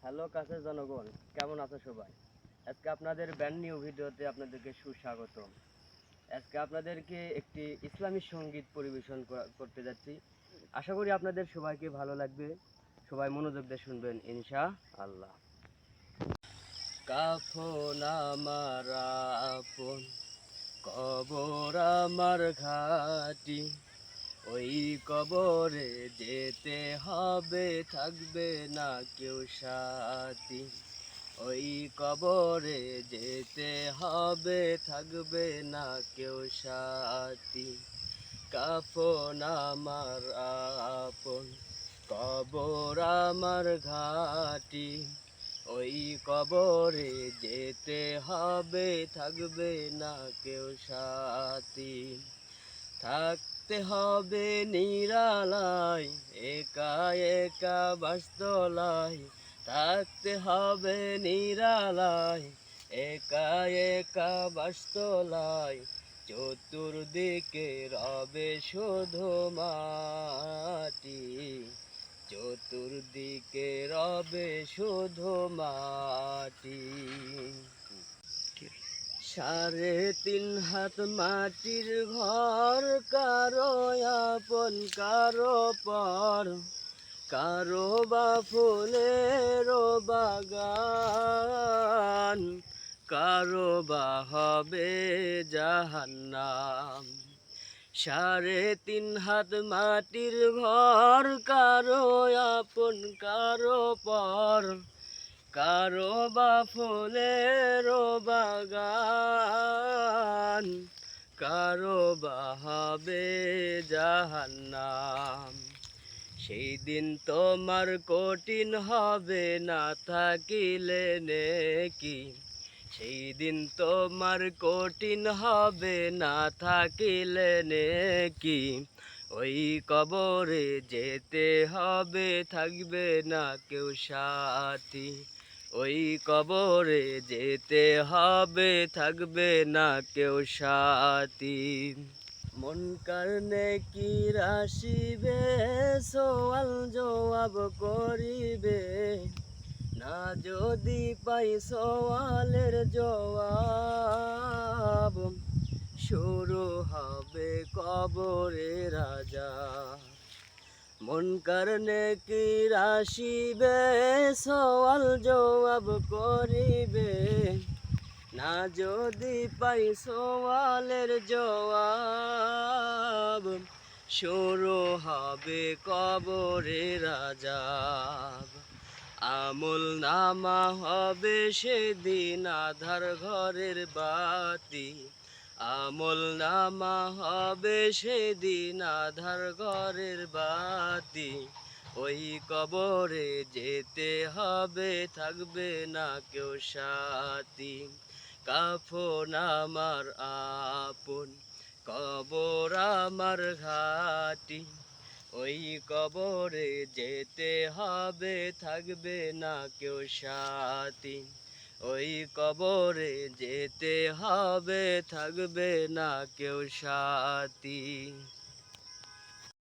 Hello কাছের জনগণ, কেমন আছো সবাই? আজকে আপনাদের ব্র্যান্ড নিউ ভিডিওতে আপনাদেরকে সুস্বাগতম। আজকে আপনাদেরকে একটি ইসলামী সঙ্গীত পরিবেশন করতে যাচ্ছি। আশা করি আপনাদের সবাইকে ভালো লাগবে। সবাই মনোযোগ দিয়ে শুনবেন ইনশাআল্লাহ। কাফন আমার আপন, কবর আমার ঘাটি, ওই কবরে যেতে হবে, থাকবে না কেউ সাথী। ওই কবরে যেতে হবে, থাকবে না কেউ সাথী। কাফন আমার আপন, কবর আমার ঘাটি, ওই কবরে যেতে হবে, থাকবে না কেউ সাথী। থাকতে হবে নিরালায়, একা একা বাসতলায়। থাকতে হবে নিরালায়, একা একা বাসতলায়। চতুর্দিকে রবে শুধু মাটি, চতুর্দিকে রবে শুধু মাটি। 3.5 হাত মাটির ঘর, কারো আপন কারো পর, কারো বা ফুলের বাগান, কারো বা হবে জাহান্নাম। 3.5 হাত মাটির ঘর, কারো আপন কারো পর, কারো বা ফুলের বাগান, কারো বা হবে জাহান্নাম। সেই দিন তোমার কঠিন হবে না থাকিলে নেকি, সেই দিন তোমার কঠিন হবে না থাকিলে নেকি। ওই কবরে যেতে হবে, থাকবে না কেউ সাথী। ওই কবরে যেতে হবে, থাকবে না কেউ সাথী। মুনকার নেকির আসিবে, সওয়াল জবাব করিবে, না যদি পাই সওয়ালের জবাব, শুরু হবে কবরের আযাব। মুনকার নেকির আসিবে, সওয়াল জবাব করিবে, না যদি পাই সওয়ালের জবাব, শুরু হবে কবরের আযাব। আমল নামা হবে সেদিন আধার ঘরের বাতি, আমল নামা হবে সেদিন আধার ঘরের বাতি। ওই কবরে যেতে হবে, থাকবে না কেউ সাথী। কাফন আমার আপন, কবর আমার ঘাটি, ওই কবরে যেতে হবে, থাকবে না কেউ সাথী। ওই কবরে যেতে হবে, থাকবে না কেউ সাথী।